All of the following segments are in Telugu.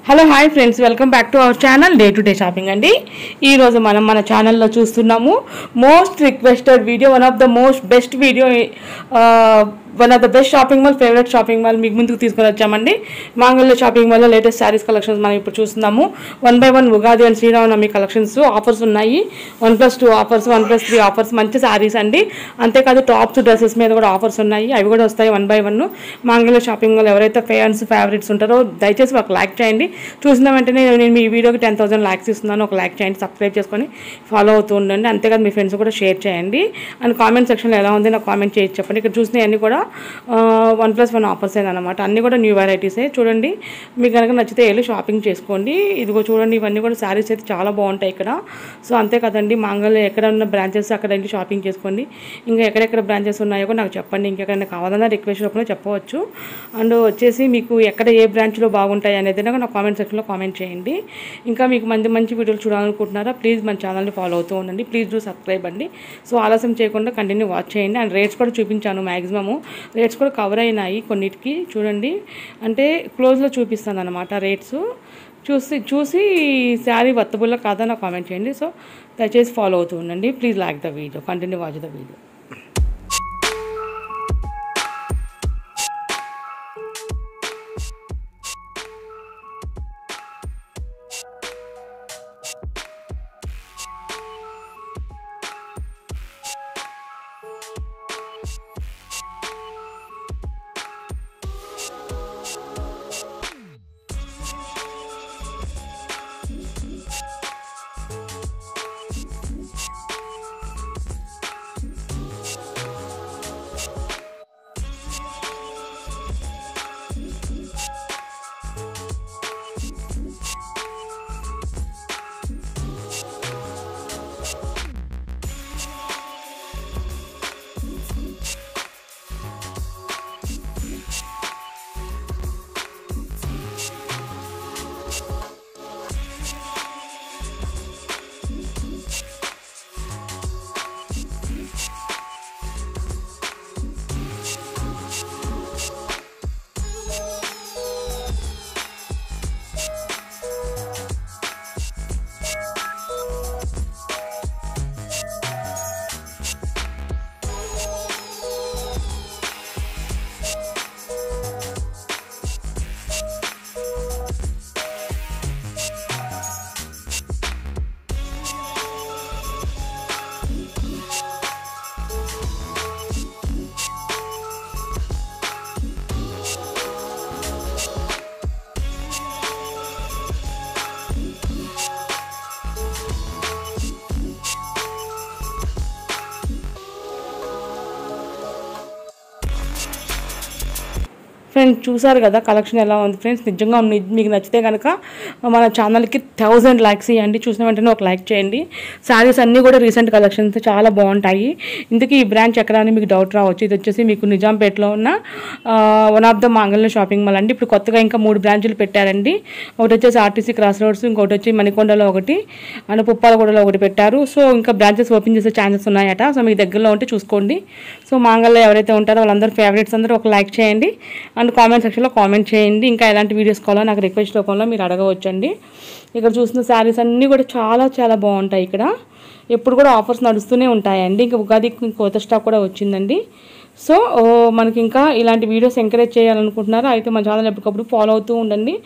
Hello hi friends, welcome back to our channel day to day shopping అండి. ఈరోజు మనం మన ఛానల్లో చూస్తున్నాము most requested video, one of the most best video, one of the best shopping mall, favourite shopping mall మీకు ముందుకు తీసుకొని వచ్చామండి. మాంగళ్య షాపింగ్ మాల్లో లేటెస్ట్ శారీస్ కలెక్షన్స్ మనం ఇప్పుడు చూస్తున్నాము. 1/1 Ugadi and Sri Rama Navami collections offers ఉన్నాయి. 1+2 ఆఫర్స్, 1+3 ఆఫర్స్, మంచి శారీస్ అండి. అంతేకాదు టాప్స్, డ్రెస్సెస్ మీద కూడా ఆఫర్స్ ఉన్నాయి. అవి కూడా వస్తాయి 1/1. మాంగళ్య షాపింగ్ మాల్ ఎవరైతే ఫేవరెట్స్ ఉంటారో దయచేసి ఒక లైక్ చేయండి. చూసిన వెంటనే నేను మీ వీడియోకి 10,000 లైక్స్ ఇస్తున్నాను. ఒక లైక్ చేయండి, సబ్స్క్రైబ్ చేసుకొని ఫాలో అవుతూ ఉండండి. అంతేకాదు మీ ఫ్రెండ్స్ కూడా షేర్ చేయండి. అండ్ కామెంట్ సెక్షన్లో ఎలా ఉంది నాకు కామెంట్ చేసి చెప్పండి. ఇక్కడ చూసినవన్నీ కూడా 1+1 ఆఫర్స్ అనమాట. అన్నీ కూడా న్యూ వెరైటీసే. చూడండి, మీకు కనుక నచ్చితే వెళ్ళి షాపింగ్ చేసుకోండి. ఇదిగో చూడండి, ఇవన్నీ కూడా శారీస్ అయితే చాలా బాగుంటాయి ఇక్కడ. సో అంతే కదండి, మాంగళ్య ఎక్కడ ఉన్న బ్రాంచెస్ అక్కడ వెళ్ళి షాపింగ్ చేసుకోండి. ఇంకా ఎక్కడెక్కడ బ్రాంచెస్ ఉన్నాయో కూడా నాకు చెప్పండి. ఇంకెక్కడైనా కావాలన్నా రిక్వెస్ట్ రూపంలో చెప్పవచ్చు. అండ్ వచ్చేసి మీకు ఎక్కడ ఏ బ్రాంచ్లో బాగుంటాయి అనేది నాకు కామెంట్ సెక్షన్లో కామెంట్ చేయండి. ఇంకా మీకు మంచి వీడియోలు చూడాలనుకుంటున్నారా, ప్లీజ్ మన ఛానల్ని ఫాలో అవుతూ ఉండండి. ప్లీజ్ డూ సబ్స్క్రైబ్ అండి. సో ఆలస్యం చేయకుండా కంటిన్యూ వాచ్ చేయండి. అండ్ రేట్స్ కూడా చూపించాను, మ్యాక్సిమము రేట్స్ కూడా కవర్ అయినాయి కొన్నిటికి. చూడండి, అంటే క్లోజ్లో చూపిస్తాను అనమాట రేట్స్. చూసి శారీ వర్తబుల్లో కాదా నాకు కామెంట్ చేయండి. సో దయచేసి ఫాలో అవుతూ ఉండండి. Please like the video, continue watch the video. Friends చూసారు కదా కలెక్షన్ ఎలా ఉంది ఫ్రెండ్స్. నిజంగా మీకు నచ్చితే కనుక మన ఛానల్కి 1000 లైక్స్ ఇవ్వండి. చూసిన వెంటనే ఒక లైక్ చేయండి. శారీస్ అన్నీ కూడా రీసెంట్ కలెక్షన్స్ చాలా బాగుంటాయి. ఇందుకే ఈ బ్రాంచ్ ఎక్కడ అని మీకు డౌట్ రావచ్చు. ఇది వచ్చేసి మీకు నిజాంపేటలో ఉన్న వన్ ఆఫ్ ద మాంగళ్య షాపింగ్ మాల్ అండి. ఇప్పుడు కొత్తగా ఇంకా 3 బ్రాంచులు పెట్టారండి. ఒకటి వచ్చేసి ఆర్టీసీ క్రాస్ రోడ్స్, ఇంకొకటి వచ్చి మణికొండలో ఒకటి, అండ్ పుప్పాలగూడలో ఒకటి పెట్టారు. సో ఇంకా బ్రాంచెస్ ఓపెన్ చేసే ఛాన్సెస్ ఉన్నాయట. సో మీకు దగ్గరలో ఉంటే చూసుకోండి. సో మాంగళ్య ఎవరైతే ఉంటారో వాళ్ళందరూ ఫేవరెట్స్ అందరూ ఒక లైక్ చేయండి. అండ్ కామెంట్ సెక్షన్లో కామెంట్ చేయండి. ఇంకా ఎలాంటి వీడియోస్ కావాలో నాకు రిక్వెస్ట్ రూపంలో మీరు అడగవచ్చండి. ఇక్కడ చూసిన శారీస్ అన్నీ కూడా చాలా బాగుంటాయి. ఇక్కడ ఎప్పుడు కూడా ఆఫర్స్ నడుస్తూనే ఉంటాయండి. ఇంకా ఉగాదికి కొత్త స్టాక్ కూడా వచ్చిందండి. సో మనకి ఇంకా ఇలాంటి వీడియోస్ ఎంకరేజ్ చేయాలనుకుంటున్నారా అయితే మన ఛానల్ ఎప్పటికప్పుడు ఫాలో అవుతూ ఉండండి.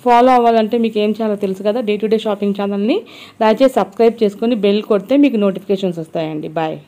ఫాలో అవ్వాలంటే మీకు ఏం చేయాలో తెలుసు కదా, డే టు డే షాపింగ్ ఛానల్ని దయచేసి సబ్స్క్రైబ్ చేసుకొని బెల్ కొడితే మీకు నోటిఫికేషన్స్ వస్తాయండి. బాయ్.